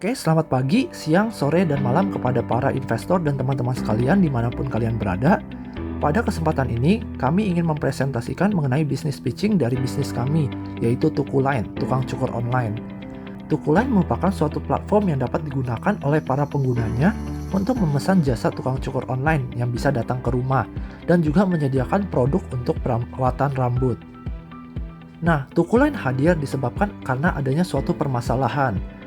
Oke, selamat pagi, siang, sore, dan malam kepada para investor dan teman-teman sekalian dimanapun kalian berada. Pada kesempatan ini, kami ingin mempresentasikan mengenai bisnis pitching dari bisnis kami, yaitu Tukuline, tukang cukur online. Tukuline merupakan suatu platform yang dapat digunakan oleh para penggunanya untuk memesan jasa tukang cukur online yang bisa datang ke rumah dan juga menyediakan produk untuk perawatan rambut. Nah, Tukuline hadir disebabkan karena adanya suatu permasalahan.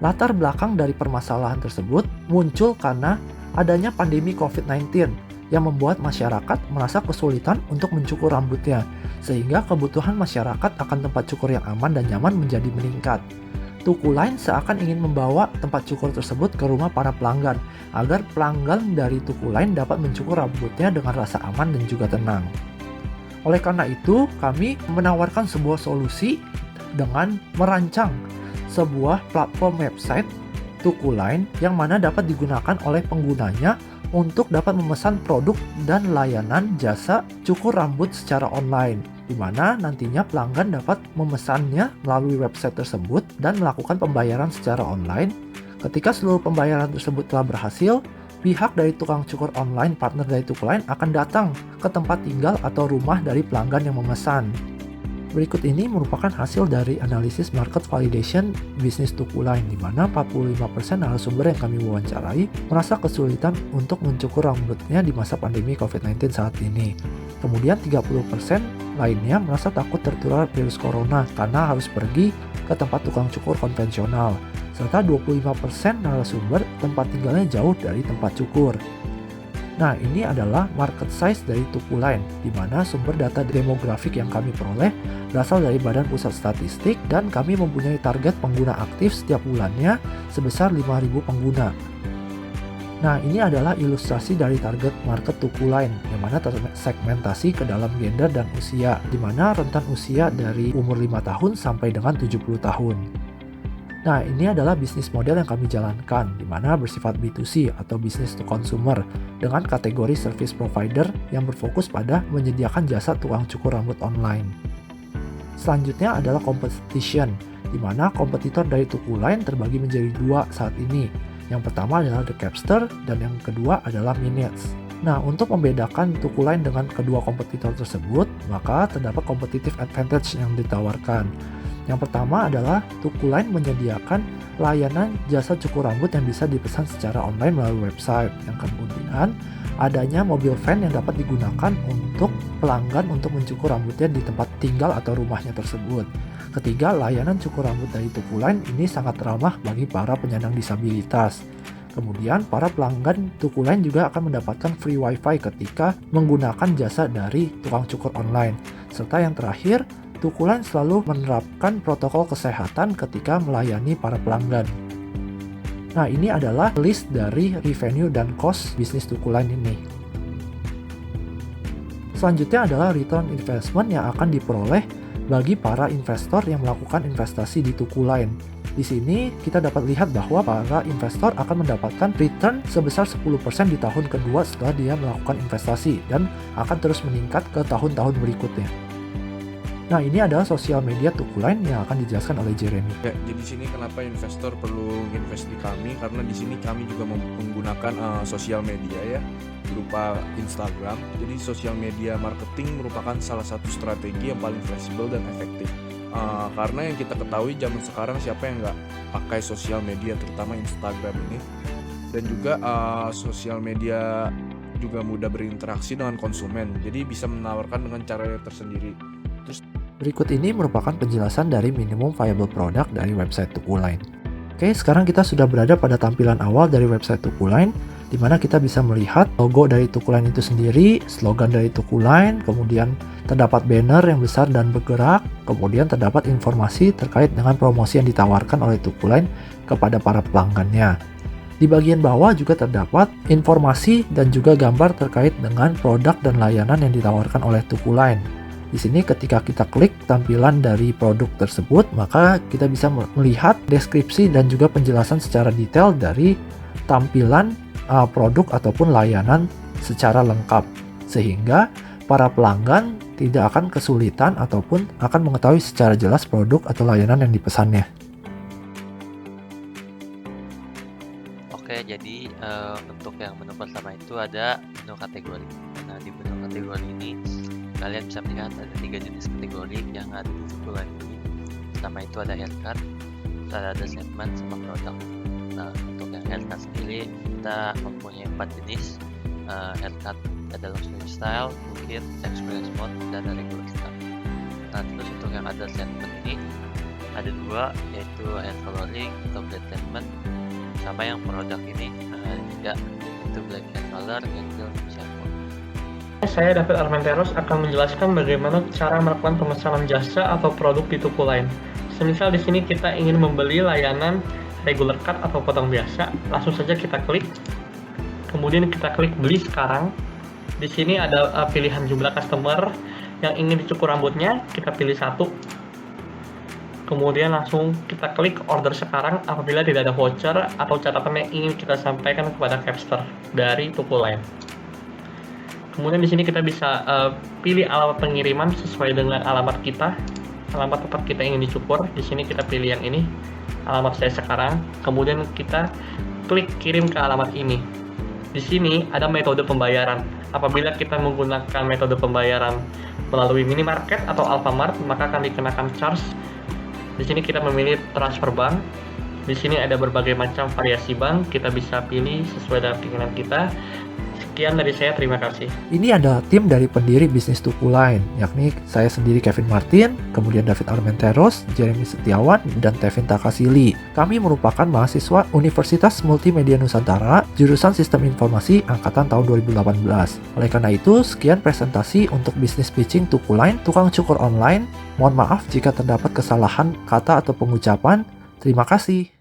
Latar belakang dari permasalahan tersebut muncul karena adanya pandemi COVID-19 yang membuat masyarakat merasa kesulitan untuk mencukur rambutnya, sehingga kebutuhan masyarakat akan tempat cukur yang aman dan nyaman menjadi meningkat. Tukuline seakan ingin membawa tempat cukur tersebut ke rumah para pelanggan, agar pelanggan dari Tukuline dapat mencukur rambutnya dengan rasa aman dan juga tenang. Oleh karena itu, kami menawarkan sebuah solusi dengan merancang sebuah platform website Tukuline yang mana dapat digunakan oleh penggunanya untuk dapat memesan produk dan layanan jasa cukur rambut secara online, di mana nantinya pelanggan dapat memesannya melalui website tersebut dan melakukan pembayaran secara online. Ketika seluruh pembayaran tersebut telah berhasil, pihak dari tukang cukur online partner dari Tukuline akan datang ke tempat tinggal atau rumah dari pelanggan yang memesan. Berikut ini merupakan hasil dari analisis market validation bisnis Tukuline, di mana 45% narasumber yang kami wawancarai merasa kesulitan untuk mencukur rambutnya di masa pandemi COVID-19 saat ini. Kemudian 30% lainnya merasa takut tertular virus corona karena harus pergi ke tempat tukang cukur konvensional, serta 25% narasumber tempat tinggalnya jauh dari tempat cukur. Nah, ini adalah market size dari Tukuline, di mana sumber data demografik yang kami peroleh berasal dari Badan Pusat Statistik dan kami mempunyai target pengguna aktif setiap bulannya sebesar 5.000 pengguna. Nah, ini adalah ilustrasi dari target market Tukuline, yang mana tersegmentasi ke dalam gender dan usia, di mana rentan usia dari umur 5 tahun sampai dengan 70 tahun. Nah, ini adalah bisnis model yang kami jalankan, di mana bersifat B2C atau business to consumer dengan kategori service provider yang berfokus pada menyediakan jasa tukang cukur rambut online. Selanjutnya adalah competition, di mana kompetitor dari Tukuline terbagi menjadi dua saat ini. Yang pertama adalah The Capster dan yang kedua adalah Minutes. Nah, untuk membedakan Tukuline dengan kedua kompetitor tersebut, maka terdapat competitive advantage yang ditawarkan. Yang pertama adalah Tukuline menyediakan layanan jasa cukur rambut yang bisa dipesan secara online melalui website. Yang kemudian adanya mobil van yang dapat digunakan untuk pelanggan untuk mencukur rambutnya di tempat tinggal atau rumahnya tersebut. Ketiga, layanan cukur rambut dari Tukuline ini sangat ramah bagi para penyandang disabilitas. Kemudian para pelanggan Tukuline juga akan mendapatkan free wifi ketika menggunakan jasa dari tukang cukur online. Serta yang terakhir, Tukuline selalu menerapkan protokol kesehatan ketika melayani para pelanggan. Nah, ini adalah list dari revenue dan cost bisnis Tukuline ini. Selanjutnya adalah return investment yang akan diperoleh bagi para investor yang melakukan investasi di Tukuline. Di sini kita dapat lihat bahwa para investor akan mendapatkan return sebesar 10% di tahun kedua setelah dia melakukan investasi dan akan terus meningkat ke tahun-tahun berikutnya. Nah, ini adalah sosial media Tukuline yang akan dijelaskan oleh Jeremy. Ya, jadi di sini kenapa investor perlu invest di kami, karena di sini kami juga menggunakan sosial media ya, berupa Instagram. Jadi sosial media marketing merupakan salah satu strategi yang paling fleksibel dan efektif. Karena yang kita ketahui zaman sekarang siapa yang nggak pakai sosial media, terutama Instagram ini. Dan juga sosial media juga mudah berinteraksi dengan konsumen, jadi bisa menawarkan dengan cara tersendiri. Berikut ini merupakan penjelasan dari minimum viable product dari website Tukuline. Oke, sekarang kita sudah berada pada tampilan awal dari website Tukuline, di mana kita bisa melihat logo dari Tukuline itu sendiri, slogan dari Tukuline, kemudian terdapat banner yang besar dan bergerak, kemudian terdapat informasi terkait dengan promosi yang ditawarkan oleh Tukuline kepada para pelanggannya. Di bagian bawah juga terdapat informasi dan juga gambar terkait dengan produk dan layanan yang ditawarkan oleh Tukuline. Di sini ketika kita klik tampilan dari produk tersebut, maka kita bisa melihat deskripsi dan juga penjelasan secara detail dari tampilan produk ataupun layanan secara lengkap. Sehingga para pelanggan tidak akan kesulitan ataupun akan mengetahui secara jelas produk atau layanan yang dipesannya. Oke, jadi untuk yang menu pertama itu ada menu kategori. Nah, di menu kategori ini kalian bisa melihat ada 3 jenis kategori yang ada di tukulan ini. Pertama itu ada haircut, ada segment sama produk. Nah, untuk yang haircut sendiri kita mempunyai 4 jenis. Haircut ada luxury style, bukit, experience mode, dan ada regular style. Nah, terus untuk yang ada segment ini ada 2, yaitu hair coloring atau blade treatment, sama yang produk ini juga itu black hair color, hair gel, shampoo. Saya David Armenteros akan menjelaskan bagaimana cara melakukan pemesanan jasa atau produk di Tukuline. Semisal di sini kita ingin membeli layanan regular cut atau potong biasa, langsung saja kita klik. Kemudian kita klik beli sekarang. Di sini ada pilihan jumlah customer yang ingin dicukur rambutnya, kita pilih 1. Kemudian langsung kita klik order sekarang apabila tidak ada voucher atau catatan yang ingin kita sampaikan kepada Capster dari Tukuline. Kemudian di sini kita bisa pilih alamat pengiriman sesuai dengan alamat kita, alamat tempat kita ingin dicukur. Di sini kita pilih yang ini, alamat saya sekarang. Kemudian kita klik kirim ke alamat ini. Di sini ada metode pembayaran. Apabila kita menggunakan metode pembayaran melalui minimarket atau Alfamart, maka akan dikenakan charge. Di sini kita memilih transfer bank. Di sini ada berbagai macam variasi bank, kita bisa pilih sesuai dengan keinginan kita. Sekian dari saya, terima kasih. Ini ada tim dari pendiri bisnis Tukuline, yakni saya sendiri Kevin Martin, kemudian David Armenteros, Jeremy Setiawan, dan Tevin Takasili. Kami merupakan mahasiswa Universitas Multimedia Nusantara, jurusan Sistem Informasi angkatan tahun 2018. Oleh karena itu, sekian presentasi untuk bisnis pitching Tukuline, tukang cukur online. Mohon maaf jika terdapat kesalahan kata atau pengucapan. Terima kasih.